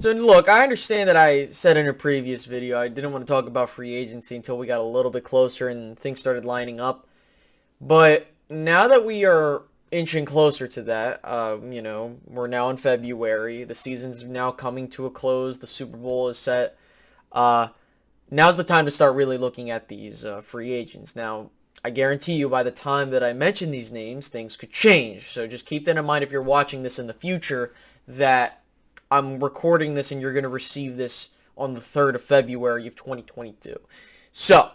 So look, I understand that I said in a previous video I didn't want to talk about free agency until we got a little bit closer and things started lining up. But now that we are inching closer to that, we're now in February. The season's now coming to a close. The Super Bowl is set. Now's the time to start really looking at these free agents. Now, I guarantee you by the time that I mention these names, things could change. So just keep that in mind if you're watching this in the future, that I'm recording this and you're going to receive this on the 3rd of February of 2022. So,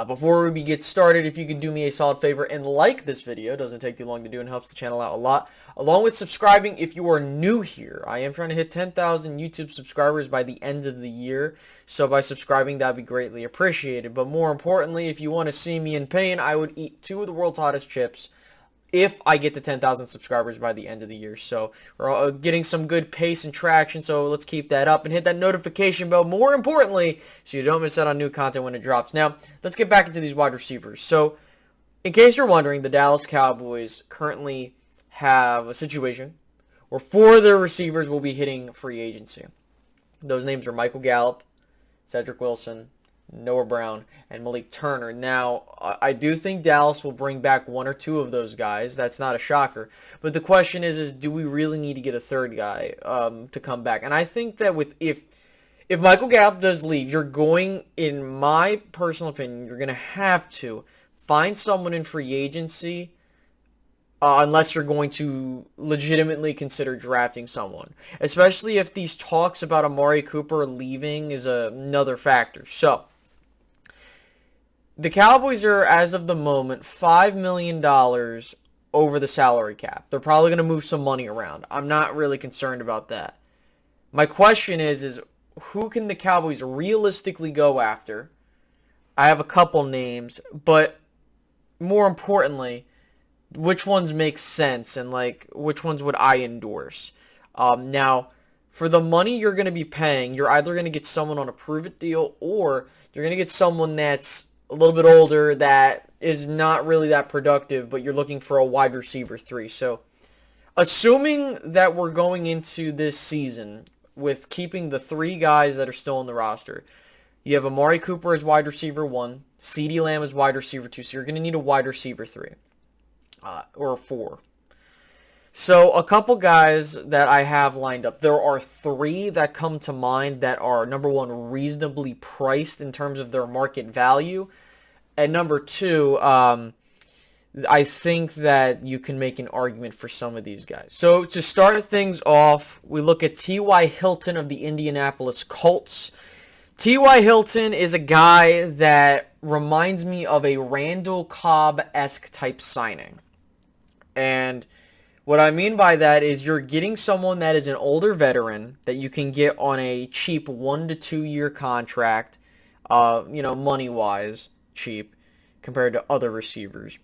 before we get started, if you could do me a solid favor and like this video, it doesn't take too long to do and helps the channel out a lot, along with subscribing if you are new here. I am trying to hit 10,000 YouTube subscribers by the end of the year, so by subscribing, that would be greatly appreciated. But more importantly, if you want to see me in pain, I would eat 2 of the world's hottest chips if I get to 10,000 subscribers by the end of the year. So we're getting some good pace and traction, so let's keep that up and hit that notification bell, more importantly, so you don't miss out on new content when it drops. Now, let's get back into these wide receivers. So, in case you're wondering, the Dallas Cowboys currently have a situation where 4 of their receivers will be hitting free agency. Those names are Michael Gallup, Cedric Wilson, Noah Brown, and Malik Turner. Now, I do think Dallas will bring back 1 or 2 of those guys. That's not a shocker. But the question is do we really need to get a 3rd guy to come back? And I think that if Michael Gallup does leave, you're going, in my personal opinion, you're going to have to find someone in free agency unless you're going to legitimately consider drafting someone. Especially if these talks about Amari Cooper leaving is another factor. So, the Cowboys are, as of the moment, $5 million over the salary cap. They're probably going to move some money around. I'm not really concerned about that. My question is who can the Cowboys realistically go after? I have a couple names, but more importantly, which ones make sense and which ones would I endorse? Now, for the money you're going to be paying, you're either going to get someone on a prove-it deal or you're going to get someone that's a little bit older that is not really that productive, but you're looking for a wide receiver 3. So, assuming that we're going into this season with keeping the 3 guys that are still on the roster, you have Amari Cooper as wide receiver 1, CeeDee Lamb as wide receiver 2, so you're going to need a wide receiver 3 or 4. So, a couple guys that I have lined up. There are 3 that come to mind that are, number 1, reasonably priced in terms of their market value. And number 2, I think that you can make an argument for some of these guys. So, to start things off, we look at T.Y. Hilton of the Indianapolis Colts. T.Y. Hilton is a guy that reminds me of a Randall Cobb-esque type signing. And what I mean by that is you're getting someone that is an older veteran that you can get on a cheap 1 to 2 year contract, money-wise, cheap, compared to other receivers.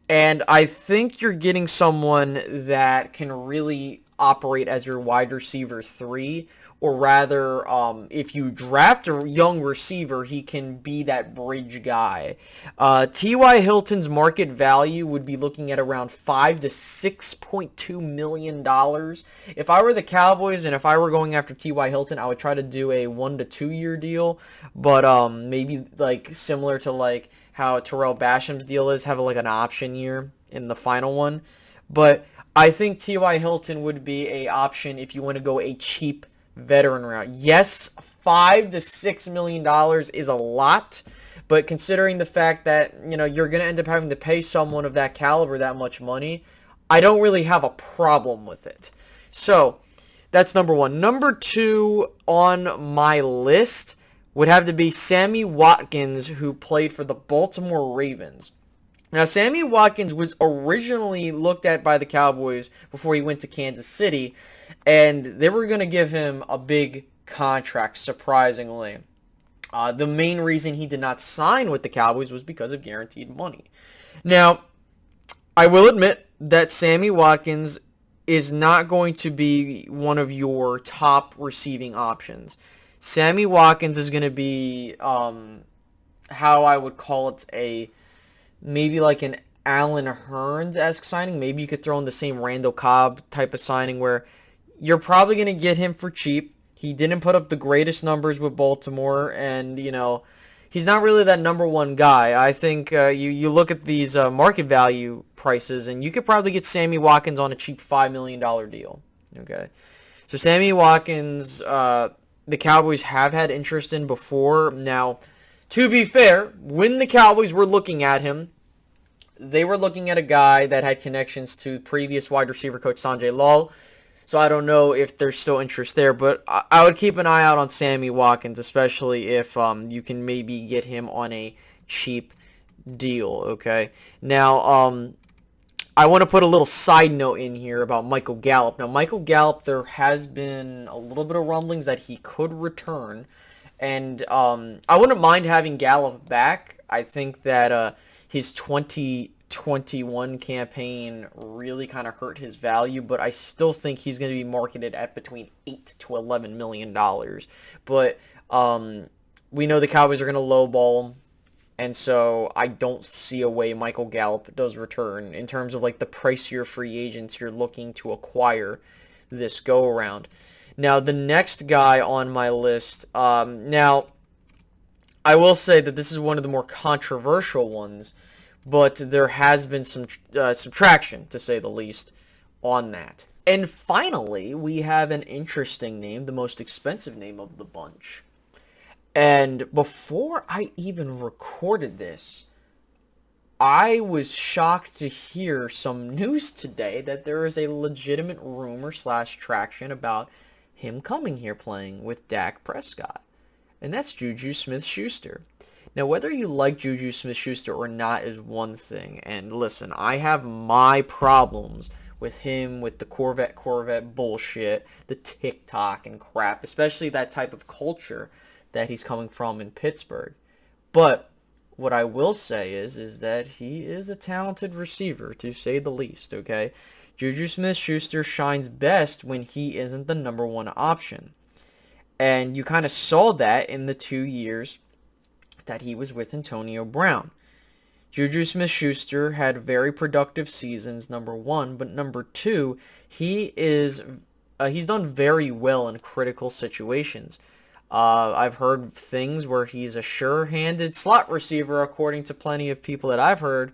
And I think you're getting someone that can really operate as your wide receiver 3, or rather, if you draft a young receiver, he can be that bridge guy. T.Y. Hilton's market value would be looking at around $5 to $6.2 million. If I were the Cowboys and if I were going after T.Y. Hilton, I would try to do a 1 to 2 year deal, but maybe similar to how Terrell Basham's deal is, have an option year in the final one. But I think T.Y. Hilton would be a option if you want to go a cheap veteran route. Yes, $5 to $6 million is a lot, but considering the fact that you're going to end up having to pay someone of that caliber that much money, I don't really have a problem with it. So that's number 1. Number 2 on my list would have to be Sammy Watkins, who played for the Baltimore Ravens. Now, Sammy Watkins was originally looked at by the Cowboys before he went to Kansas City, and they were going to give him a big contract, surprisingly. The main reason he did not sign with the Cowboys was because of guaranteed money. Now, I will admit that Sammy Watkins is not going to be one of your top receiving options. Sammy Watkins is going to be, how I would call it, maybe an Allen Hurns-esque signing. Maybe you could throw in the same Randall Cobb type of signing where you're probably going to get him for cheap. He didn't put up the greatest numbers with Baltimore, and, he's not really that number one guy. I think you look at these market value prices, and you could probably get Sammy Watkins on a cheap $5 million deal. Okay, so Sammy Watkins, the Cowboys have had interest in before. Now, to be fair, when the Cowboys were looking at him, they were looking at a guy that had connections to previous wide receiver coach Sanjay Lal. So I don't know if there's still interest there, but I would keep an eye out on Sammy Watkins, especially if you can maybe get him on a cheap deal, okay? Now, I want to put a little side note in here about Michael Gallup. Now, Michael Gallup, there has been a little bit of rumblings that he could return, and I wouldn't mind having Gallup back. I think that his 2021 campaign really kind of hurt his value, but I still think he's going to be marketed at between $8 to $11 million. But we know the Cowboys are going to lowball him, and so I don't see a way Michael Gallup does return in terms of like the pricier free agents you're looking to acquire this go around. Now, the next guy on my list, now I will say that this is one of the more controversial ones, but there has been some traction, to say the least, on that. And finally, we have an interesting name, the most expensive name of the bunch. And before I even recorded this, I was shocked to hear some news today that there is a legitimate rumor / traction about him coming here playing with Dak Prescott. And that's Juju Smith-Schuster. Now, whether you like Juju Smith-Schuster or not is one thing. And listen, I have my problems with him, with the Corvette bullshit, the TikTok and crap, especially that type of culture that he's coming from in Pittsburgh. But what I will say is that he is a talented receiver, to say the least, okay? Juju Smith-Schuster shines best when he isn't the number one option. And you kind of saw that in the 2 years that he was with Antonio Brown. Juju Smith-Schuster had very productive seasons, number one, but number two, he's done very well in critical situations. I've heard things where he's a sure-handed slot receiver, according to plenty of people that I've heard,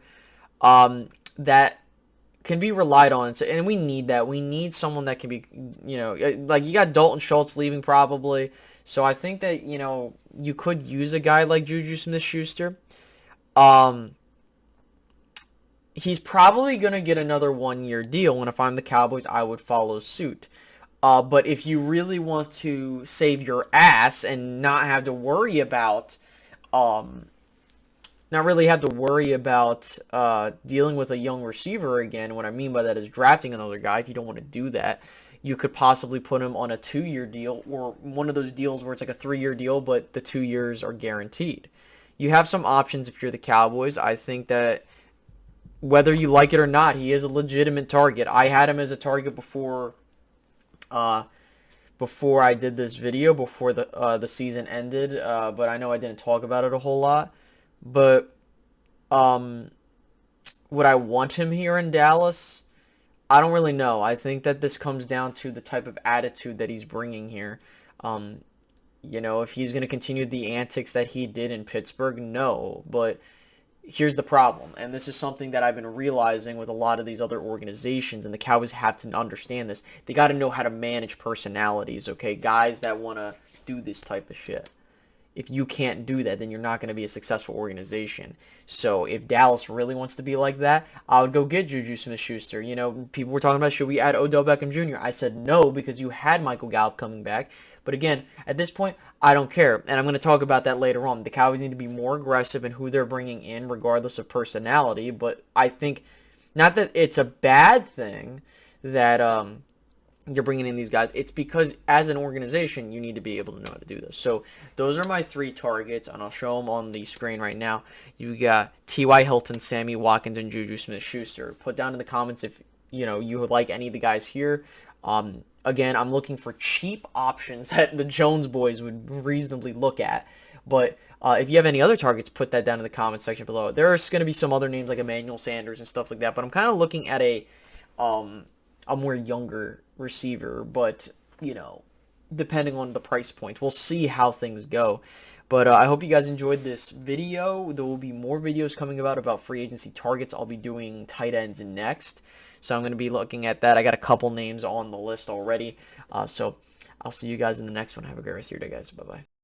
that can be relied on. And we need that. We need someone that can be, like you got Dalton Schultz leaving probably. So I think that, you could use a guy like Juju Smith-Schuster. He's probably going to get another 1-year deal, and if I'm the Cowboys, I would follow suit. But if you really want to save your ass and not have to worry about, dealing with a young receiver again, what I mean by that is drafting another guy. If you don't want to do that, you could possibly put him on a 2-year deal, or one of those deals where it's like a 3-year deal, but the 2 years are guaranteed. You have some options if you're the Cowboys. I think that whether you like it or not, he is a legitimate target. I had him as a target before I did this video, before the season ended, but I know I didn't talk about it a whole lot. But would I want him here in Dallas? I don't really know. I think that this comes down to the type of attitude that he's bringing here. If he's going to continue the antics that he did in Pittsburgh, no. But here's the problem, and this is something that I've been realizing with a lot of these other organizations, and the Cowboys have to understand this. They got to know how to manage personalities, okay? Guys that want to do this type of shit. If you can't do that, then you're not going to be a successful organization. So if Dallas really wants to be like that, I would go get Juju Smith-Schuster. People were talking about, should we add Odell Beckham Jr.? I said no, because you had Michael Gallup coming back. But again, at this point, I don't care. And I'm going to talk about that later on. The Cowboys need to be more aggressive in who they're bringing in, regardless of personality. But I think, not that it's a bad thing that you're bringing in these guys. It's because as an organization, you need to be able to know how to do this. So those are my 3 targets, and I'll show them on the screen right now. You got T.Y. Hilton, Sammy Watkins, and Juju Smith-Schuster. Put down in the comments if you would like any of the guys here. Again, I'm looking for cheap options that the Jones boys would reasonably look at. But if you have any other targets, put that down in the comment section below. There's going to be some other names like Emmanuel Sanders and stuff like that. But I'm kind of looking at a a more younger receiver, but, you know, depending on the price point. We'll see how things go. But I hope you guys enjoyed this video. There will be more videos coming about free agency targets. I'll be doing tight ends next. So I'm going to be looking at that. I got a couple names on the list already. So I'll see you guys in the next one. Have a great rest of your day, guys. Bye-bye.